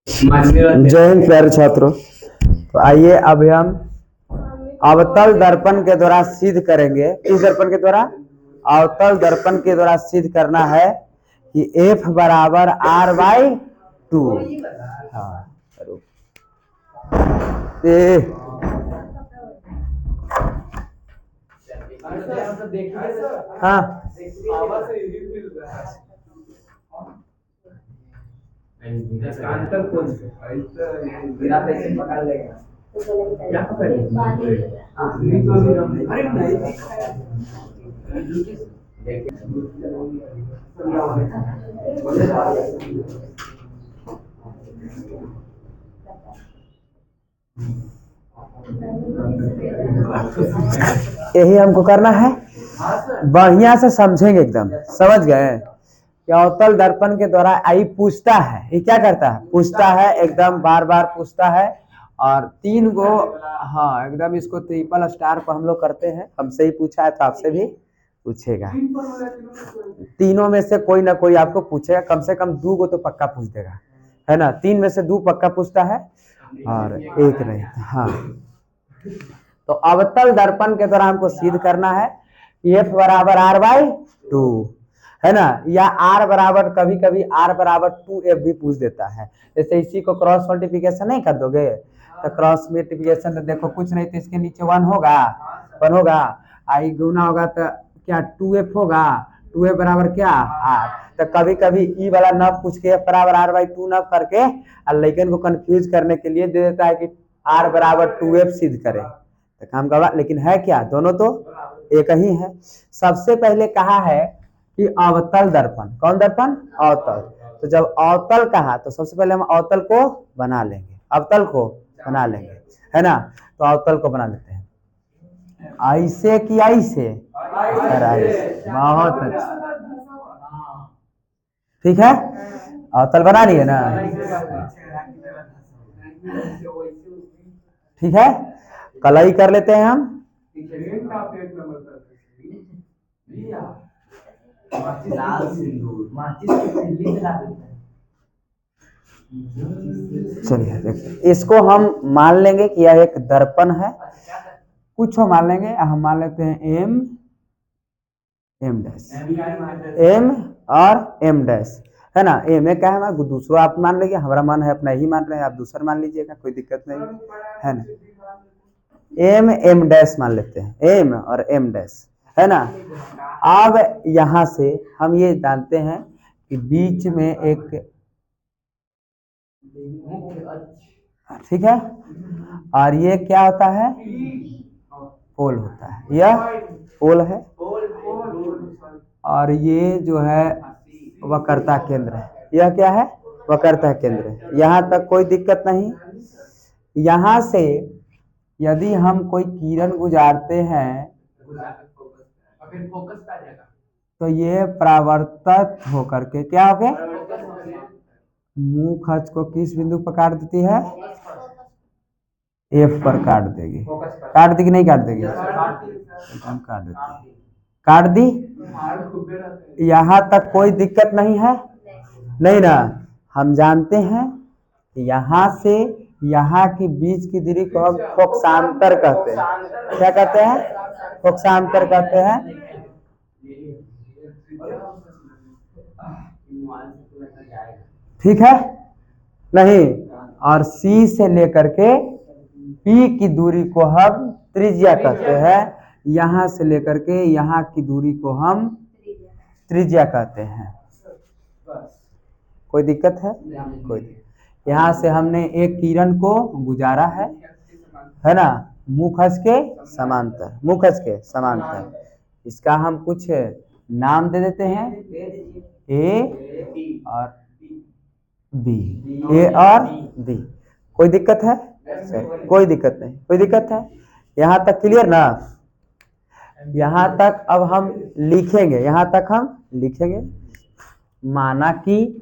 जय हिंद प्यारे छात्रों। तो आइए अभी हम अवतल दर्पण के द्वारा सिद्ध करेंगे। इस दर्पण के द्वारा अवतल दर्पण के द्वारा सिद्ध करना है कि F बराबर R/2। हाँ हाँ यही हमको करना है। बढ़िया से समझेंगे, एकदम समझ गए कि अवतल दर्पण के द्वारा आई पूछता है, ये क्या करता है, पूछता है, एकदम बार बार पूछता है। और 3 गो, हाँ एकदम इसको ट्रिपल स्टार पर हम लोग करते हैं। हमसे ही पूछा है तो आपसे भी पूछेगा। तीनों में से कोई ना कोई आपको पूछेगा, कम से कम 2 गो तो पक्का पूछ देगा, है ना। 3 में से 2 पक्का पूछता है और 1 नहीं। हाँ, तो अवतल दर्पण के द्वारा हमको सिद्ध करना है F बराबर R/2, है ना। या R बराबर, कभी कभी R बराबर 2F भी पूछ देता है। जैसे इसी को क्रॉस मल्टीप्लिकेशन नहीं कर दोगे तो क्रॉस मल्टीप्लिकेशन तो देखो कुछ नहीं, तो इसके नीचे 1 होगा, 1 होगा, आई गुना होगा तो क्या 2F होगा, 2F बराबर क्या R। तो कभी कभी ई वाला न पूछ के F बराबर R/2 न करके लेकिन को कंफ्यूज करने के लिए दे देता है कि R बराबर 2F सिद्ध करे, तो काम का। लेकिन है क्या, दोनों तो एक ही है। सबसे पहले कहा है कि अवतल दर्पण, कौन दर्पण, अवतल। तो जब अवतल कहा तो सबसे पहले हम अवतल को बना लेंगे, अवतल को बना लेंगे, है ना। तो अवतल को बना लेते हैं, ऐसे कि ऐसे, बहुत अच्छा, ठीक है। अवतल बना लिए ना, ठीक है। कलाई कर लेते हैं हम। चलिए देखिए, इसको हम मान लेंगे कि यह एक दर्पण है। कुछ मान लेंगे, हम मान लेते हैं M डैश, M और M डैश, है ना। M क्या है हमारा, दूसरा आप मान लीजिए, हमारा मान है अपना ही मान रहे हैं, आप दूसरा मान लीजिएगा, कोई दिक्कत नहीं है ना। M डैश मान लेते हैं, M और M डैश, है ना। अब यहां से हम ये जानते हैं कि बीच में एक, ठीक है, और ये क्या होता है, पोल होता है, यह पोल है। और ये जो है वक्रता केंद्र है, यह क्या है, वक्रता केंद्र है। यहाँ तक कोई दिक्कत नहीं। यहाँ से यदि हम कोई किरण गुजारते हैं तो ये परावर्तित होकर के क्या हो गया, मुंह खच को किस बिंदु पर काट देती है, F पर काट देगी। काट दी कि नहीं काट देगी, एकदम काट देती है, काट दी। यहाँ तक कोई दिक्कत नहीं है, नहीं ना। हम जानते हैं यहाँ से यहाँ के बीच की दूरी को हम फोक्सांतर कहते हैं। क्या कहते हैं, फोक्सांतर कहते हैं, ठीक है नहीं। और C से लेकर के P की दूरी को हम त्रिज्या कहते हैं। यहाँ से लेकर के यहाँ की दूरी को हम त्रिज्या कहते हैं। कोई दिक्कत है, कोई दिक्कत। यहाँ से हमने एक किरण को गुजारा है ना, मुखज के समांतर, मुखज के समांतर। इसका हम कुछ नाम दे देते हैं, A और B, A और B। कोई दिक्कत है, कोई दिक्कत नहीं, कोई दिक्कत है। यहाँ तक क्लियर ना। यहाँ तक अब हम लिखेंगे, यहाँ तक हम लिखेंगे, माना कि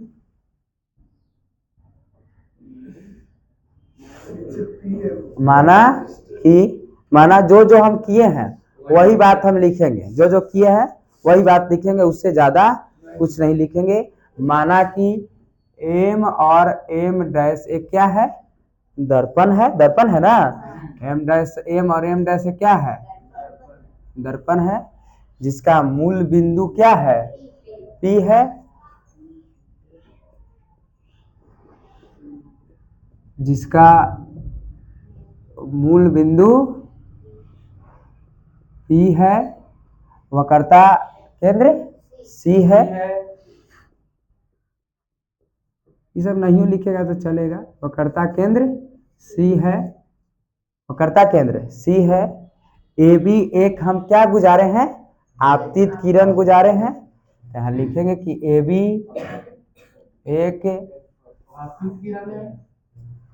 माना जो जो हम किए हैं वही बात हम लिखेंगे, जो जो किए हैं वही बात लिखेंगे, उससे ज्यादा कुछ नहीं लिखेंगे। माना कि एम और एम डैश एक क्या है, दर्पण है, दर्पण है ना। एम डैश, एम और एम डैश क्या है, दर्पण है, जिसका मूल बिंदु क्या है, पी है, जिसका मूल बिंदु पी है, वक्रता केंद्र सी है। ये सब नहीं लिखेगा तो चलेगा। वक्रता केंद्र सी है, वक्रता केंद्र सी है। ए बी एक हम क्या गुजारे हैं, आपतित किरण गुजारे हैं। यहाँ लिखेंगे कि ए बी एक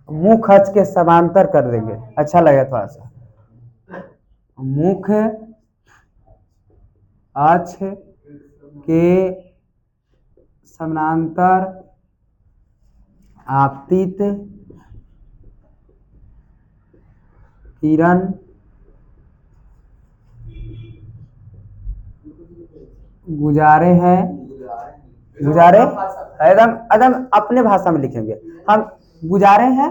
मुख अक्ष के समांतर कर देंगे, अच्छा लगेगा थोड़ा सा। मुख अक्ष के समानांतर आपतित किरण गुजारे हैं, गुजारे एकदम एकदम अपने भाषा में लिखेंगे हम। गुजारे हैं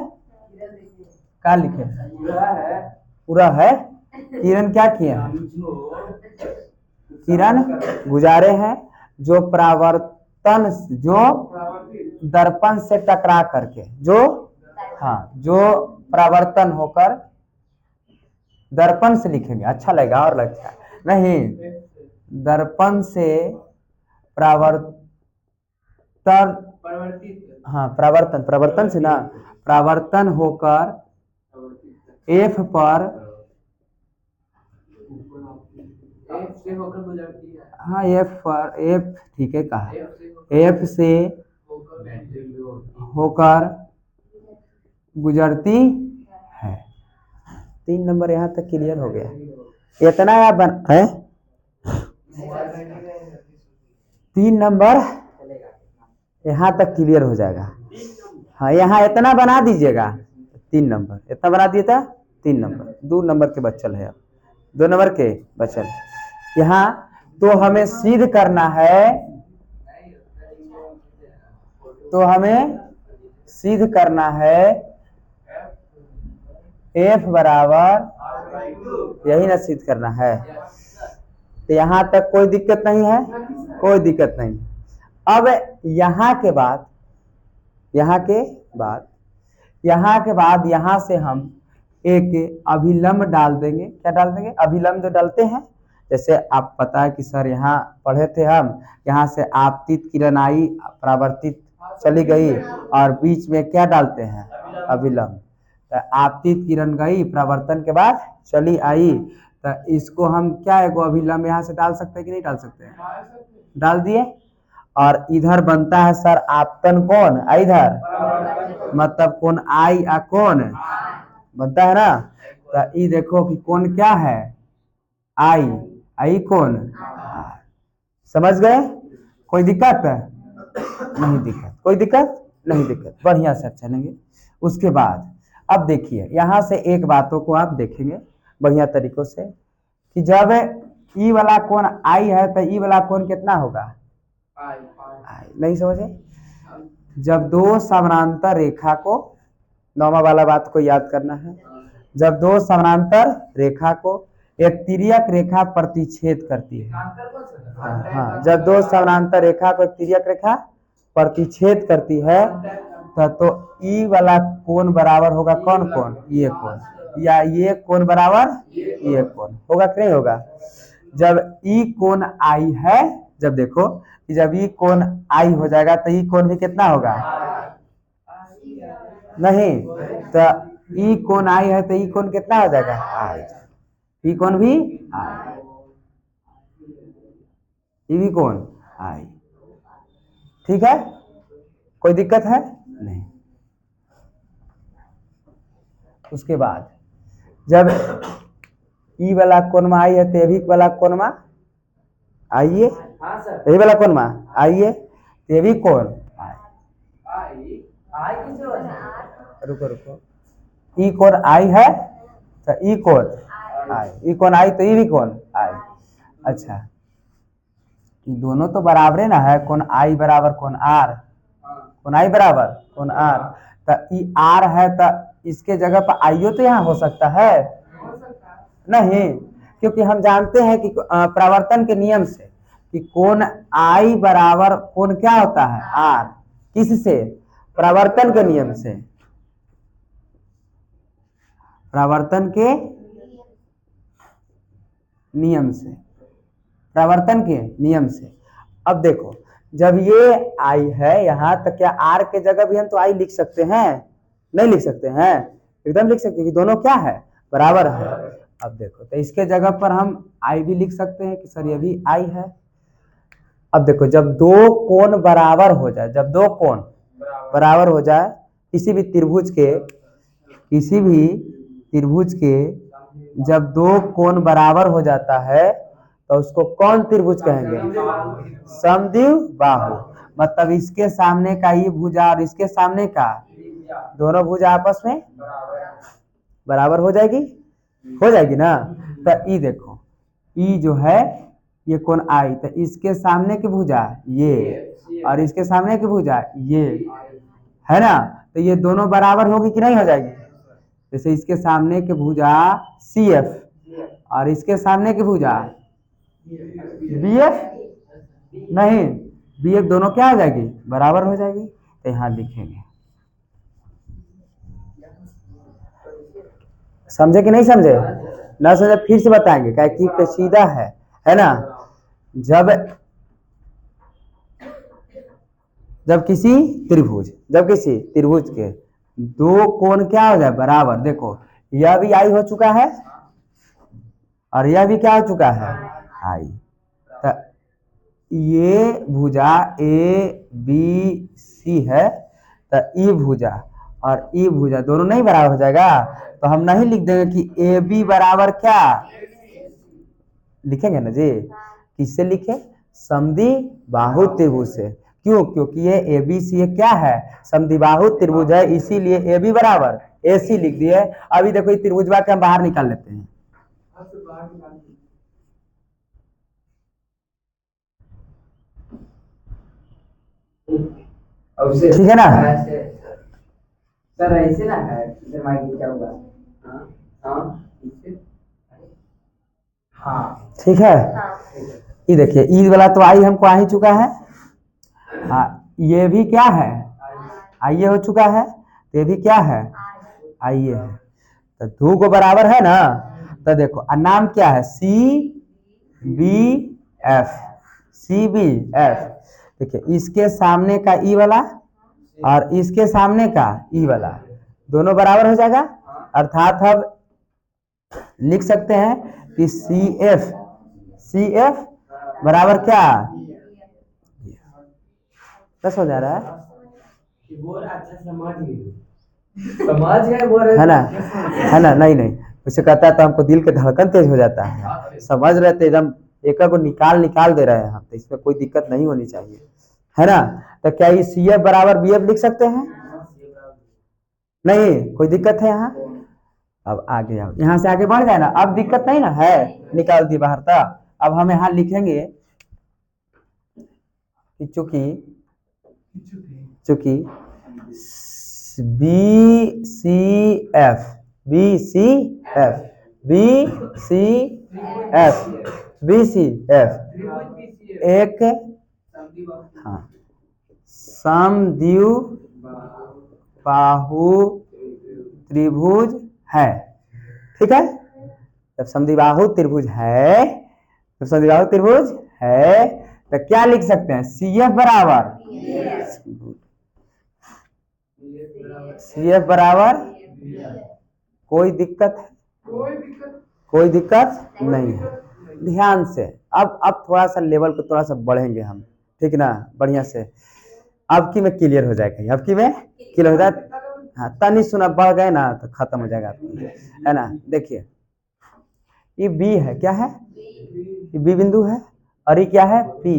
क्या लिखे, पूरा है। किरण क्या किए हैं, किरण गुजारे हैं जो परावर्तन, जो दर्पण से टकरा करके, जो हाँ जो परावर्तन होकर, दर्पण से लिखेंगे अच्छा लगेगा और लगता है नहीं, दर्पण से परावर्तन, हाँ परावर्तन, परावर्तन से ना, परावर्तन होकर एफ पर, हाँ एफ पर, एफ ठीक है कहा, एफ से होकर गुजरती है। 3 नंबर यहाँ तक क्लियर हो गया। इतना आप बन है 3 नंबर यहाँ तक क्लियर हो जाएगा। हाँ यहाँ इतना बना दीजिएगा, 3 नंबर इतना बना दिया था, 3 नंबर 2 नंबर के बचल है, अब 2 नंबर के बचल। यहाँ तो हमें सिद्ध करना है, तो हमें सिद्ध करना है एफ बराबर, यही ना सिद्ध करना है। तो यहाँ तक कोई दिक्कत नहीं है, कोई दिक्कत नहीं। अब यहाँ के बाद, यहाँ के बाद, यहाँ के बाद यहाँ से हम एक अभिलंब डाल देंगे। क्या डाल देंगे, अभिलंब जो डालते हैं, जैसे आप पता है कि सर यहाँ पढ़े थे हम, यहाँ से आपतित किरण आई, परावर्तित चली गई, और बीच में क्या डालते हैं, अभिलंब। तो आपतित किरण गई, परावर्तन के बाद चली आई, तो इसको हम क्या है, वो अभिलंब यहाँ से डाल सकते हैं कि नहीं डाल सकते हैं, डाल दिए। और इधर बनता है सर आपतन कोण, इधर मतलब कोण आई आ कोण बनता है ना। तो ये देखो कि कोण क्या है, आई, आई कोण, समझ गए, कोई दिक्कत नहीं, दिक्कत कोई दिक्कत नहीं, दिक्कत बढ़िया से चलेंगे। उसके बाद अब देखिए यहाँ से एक बातों को आप देखेंगे बढ़िया तरीकों से कि जब ई वाला कोण आई है तो ई वाला कोण कितना होगा, आई। नहीं समझे, जब दो समानांतर रेखा को, 9वां वाला बात को याद करना है, जब दो समानांतर रेखा को एक तिर्यक रेखा प्रतिच्छेद करती है, हाँ जब दो समानांतर रेखा को एक तिर्यक रेखा प्रतिच्छेद करती है तो ई वाला कोण बराबर होगा कौन कोण, ये कोण, या ये कोण बराबर ये कोण होगा कि नहीं होगा। जब ई कोण आई है, जब देखो कि जब ई कोण आई हो जाएगा तो ई कोण भी कितना होगा, नहीं तो ई कोण आई है तो ई कोण कितना हो जाएगा, आई, ई कोण भी आई, ई भी कोण आई, ठीक है, कोई दिक्कत है नहीं। उसके बाद जब ई वाला कोण आई है तो ये भी वाला कोण आइए, यही वाला कोण आइए, ये भी कोण रुको रुको, ई कोण आई है तो ई कोण आई, ई कोण आई तो ई भी कोण आई। अच्छा ये दोनों तो बराबर ना है, कोण आई बराबर कोण आर, कोण आई बराबर कोण आर, तो ई आर है तो इसके जगह पर आईओ तो यहाँ हो सकता है नहीं, क्योंकि हम जानते हैं कि प्रवर्तन के नियम से कि कोण आई बराबर कोण क्या होता है आर, किससे, प्रवर्तन के नियम से, प्रवर्तन के नियम से, प्रवर्तन के नियम से। अब देखो जब ये आई है यहाँ तो क्या आर के जगह भी हम तो आई लिख सकते हैं, नहीं लिख सकते हैं, एकदम लिख सकते हैं कि दोनों क्या है बराबर है। अब देखो तो इसके जगह पर हम आई भी लिख सकते हैं कि सर ये भी आई है। अब देखो जब दो कोण बराबर हो जाए, जब दो कोण बराबर हो जाए किसी भी त्रिभुज के, किसी भी त्रिभुज के जब दो कोण बराबर हो जाता है तो उसको कौन त्रिभुज कहेंगे, समद्विबाहु बाहु। मतलब इसके सामने का ये भुजा और इसके सामने का, दोनों भुजा आपस में बराबर हो जाएगी ना। तो ई देखो ई जो है ये कोण आई, तो इसके सामने की भुजा ये और इसके सामने की भुजा ये है ना, तो ये दोनों बराबर होगी कि नहीं हो जाएगी। जैसे इसके सामने की भुजा सी एफ और इसके सामने की भुजा बी एफ, नहीं बी एफ दोनों क्या हो जाएगी बराबर हो जाएगी। तो यहाँ लिखेंगे, समझे कि नहीं समझे, ना समझे फिर से बताएंगे क्या कि सीधा है ना। जब किसी त्रिभुज के दो कोण क्या हो जाए बराबर, देखो यह भी आई हो चुका है और यह भी क्या हो चुका है आई, तो ये भुजा ए बी सी है, तो ई भुजा और ई भुजा दोनों नहीं बराबर हो जाएगा, तो हम नहीं लिख देंगे कि ए बी बराबर क्या लिखेंगे ना जी, किससे लिखे, समद्विबाहु त्रिभुज से। क्यों, क्योंकि ये ए बी सी क्या है समद्विबाहु त्रिभुज है, इसीलिए ए बी बराबर ए सी लिख दिए। अभी देखो ये त्रिभुजवा के हम बाहर निकाल लेते हैं, ठीक है ना सर, ऐसे ना है क्या होगा, हाँ ठीक है। ये देखिए ई वाला तो आई हमको आ ही चुका है, हाँ ये भी क्या है आइए हो चुका है, तो ये भी क्या है आइए है, तो दो को बराबर है ना। तो देखो नाम क्या है C B F, C B F. देखिए इसके सामने का ई वाला और इसके सामने का ई वाला दोनों बराबर हो जाएगा, अर्थात हम लिख सकते हैं कि सी एफ बराबर क्या, बस हो जा रहा है, समझ गए बोल रहे है ना नहीं उसे कहता है तो हमको दिल के धड़कन तेज हो जाता है, समझ रहे थे एकदम एक को निकाल दे रहे हैं हम, तो इसमें कोई दिक्कत नहीं होनी चाहिए, है ना। तो क्या ये सी एफ बराबर बी एफ लिख सकते हैं, नहीं कोई दिक्कत है यहाँ। अब आगे आओ, यहाँ से आगे बढ़ जाए ना, अब दिक्कत नहीं ना है, निकाल दिए बाहर था। अब हम यहाँ लिखेंगे कि चूंकि बी सी एफ एक हाँ समद्विबाहु त्रिभुज है, ठीक है। जब समद्विबाहु त्रिभुज है तो क्या लिख सकते हैं, सी एफ बराबर कोई दिक्कत नहीं है। ध्यान से अब थोड़ा सा लेवल को थोड़ा सा बढ़ेंगे हम, ठीक ना, बढ़िया से। अब की में क्लियर हो जाएगा, हो जाए, हाँ तनी सुना बढ़ गए ना तो खत्म हो जाएगा, है ना। देखिए ये बी है, क्या है ये बी बिंदु है और ये क्या है पी।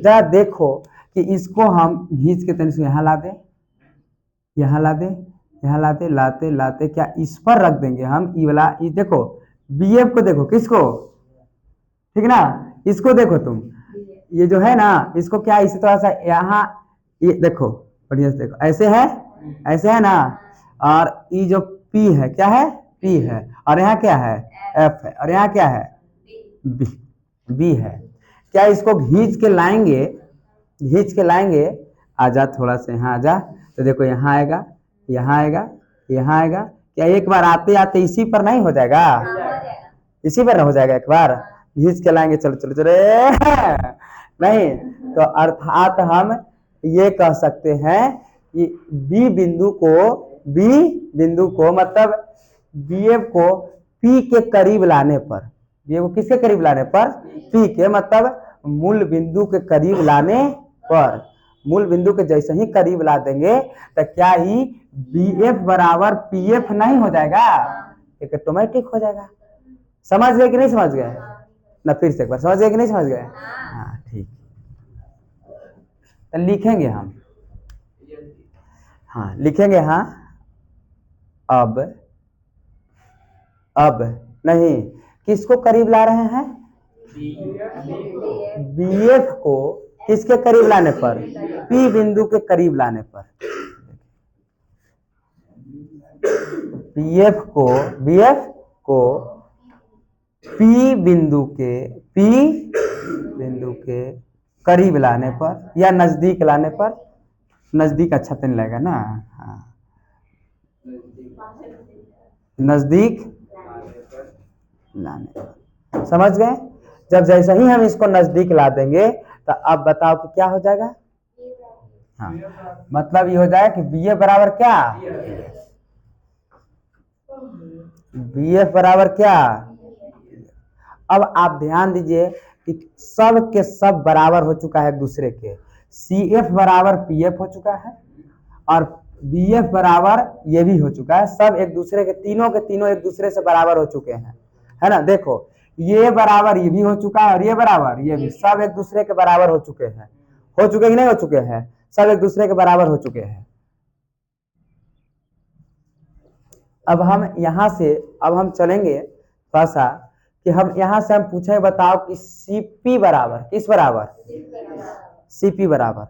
जरा देखो कि इसको हम खींच के तनी से यहाँ ला दे, लाते क्या इस पर रख देंगे हम ई वाला, ये देखो बी एफ को देखो, किसको, ठीक ना, इसको देखो तुम, ये जो है ना इसको क्या इसी तरह से यहाँ ये देखो बढ़िया से देखो, ऐसे है ना। और ये जो P है क्या है, P है, और यहाँ क्या है, F है, और यहाँ क्या है, B है। क्या इसको खींच के लाएंगे, आजा थोड़ा सा यहाँ आजा, तो देखो यहाँ आएगा, यहाँ आएगा, यहाँ आएगा। क्या एक बार आते आते इसी पर नहीं हो जाएगा, इसी पर हो जाएगा, एक बार खींच के लाएंगे, चलो चलो चलो नहीं। तो अर्थात हम ये कह सकते हैं कि बी बिंदु को मतलब BF को P के करीब लाने पर, BF को किसके करीब लाने पर, P के मतलब मूल बिंदु के करीब लाने पर, मूल बिंदु के जैसे ही करीब ला देंगे तो क्या ही BF बराबर PF नहीं हो जाएगा, एक ऑटोमेटिक हो जाएगा। समझ गए कि नहीं समझ गए, ना फिर से एक बार समझ गए कि नहीं समझ गए, हाँ ठीक। तो लिखेंगे हम, हाँ लिखेंगे, हाँ अब नहीं, किसको करीब ला रहे हैं, BF को किसके करीब लाने पर, P बिंदु के करीब लाने पर, BF को P बिंदु के करीब लाने पर या नजदीक लाने पर, नजदीक अच्छा तो नहीं लगेगा ना, हाँ नजदीक लाने पर, समझ गए। जब जैसे ही हम इसको नजदीक ला देंगे तो अब बताओ कि क्या हो जाएगा, हाँ मतलब ये हो जाएगा कि BF बराबर क्या, BF बराबर क्या। अब आप ध्यान दीजिए कि सब के सब बराबर हो चुका है एक दूसरे के, CF बराबर PF हो चुका है और BF बराबर ये भी हो चुका है, सब एक दूसरे के तीनों एक दूसरे से बराबर हो चुके हैं, है ना। देखो ये बराबर ये भी हो चुका है और ये बराबर ये भी, सब एक दूसरे के बराबर हो चुके हैं, हो चुके कि नहीं हो चुके हैं, सब एक दूसरे के बराबर हो चुके हैं। अब हम यहाँ से अब हम चलेंगे थोड़ा सा कि हम यहाँ से हम पूछे बताओ कि CP बराबर किस बराबर, CP बराबर,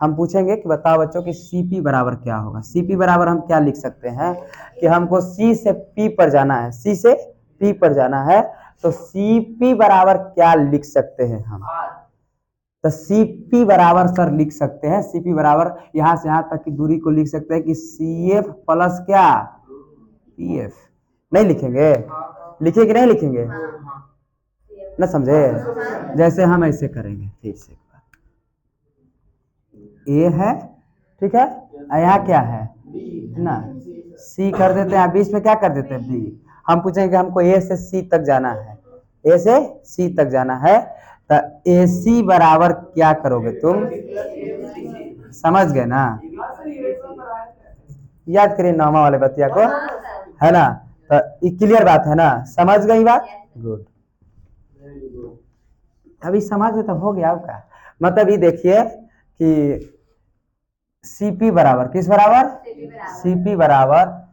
हम पूछेंगे कि बताओ बच्चों कि CP बराबर क्या होगा। CP बराबर हम क्या लिख सकते हैं कि हमको C से P पर जाना है, C से P पर जाना है, तो CP बराबर क्या लिख सकते हैं हम, तो CP बराबर सर लिख सकते हैं, CP बराबर यहाँ से यहाँ तक की दूरी को लिख सकते हैं कि CF प्लस क्या PF। नहीं लिखेंगे, लिखिए कि नहीं लिखेंगे, ना समझे, जैसे हम ऐसे करेंगे फिर से एक बार, A है ठीक है, यहाँ क्या है ना, C कर देते हैं, बीच में क्या कर देते हैं B। हम पूछेंगे हमको A से C तक जाना है, A से C तक जाना है, तो AC बराबर क्या करोगे तुम, समझ गए ना, याद करिए नौमा वाले बतिया को, है ना। तो क्लियर बात है ना, समझ गई बात, गुड। अभी समझ में तो हो गया आपका, मतलब ये देखिए कि CP बराबर किस बराबर, CP बराबर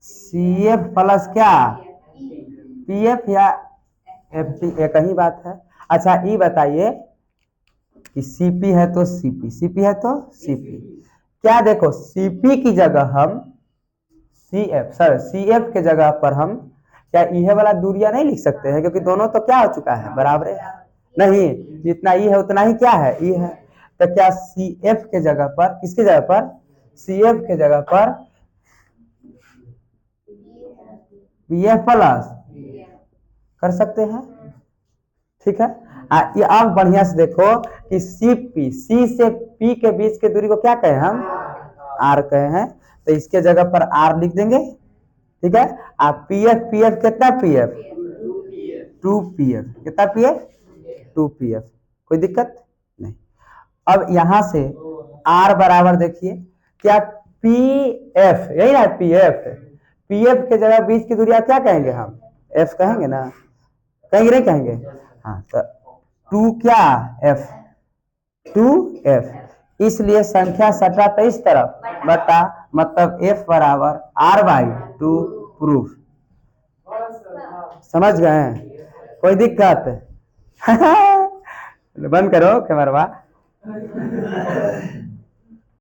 CF प्लस क्या PF या FP, एक ही बात है। अच्छा ये बताइए कि CP है तो CP है तो CP, क्या देखो CP की जगह हम CF के जगह पर हम क्या यह वाला दूरिया नहीं लिख सकते हैं, क्योंकि दोनों तो क्या हो चुका है, बराबर है नहीं, जितना ये है उतना ही क्या है ये है, तो क्या CF के जगह पर किसके जगह पर, CF के जगह पर BF प्लस कर सकते हैं, ठीक है। ये अब बढ़िया से देखो कि C से P के बीच के दूरी को क्या कहे हम, R कहे हैं, तो इसके जगह पर R लिख देंगे, ठीक है। आप PF कितना PF 2PF, कितना PF 2PF, कोई दिक्कत नहीं। अब यहां से R बराबर देखिए क्या PF, यही ना PF के जगह बीच की दूरी क्या कहेंगे हम, F कहेंगे ना, कहेंगे नहीं कहेंगे, हाँ तो 2 क्या F 2F, इसलिए संख्या सटा इस तरफ बता, मतलब F बराबर R/2 प्रूफ, समझ गए, कोई दिक्कत बंद करो कैमरा।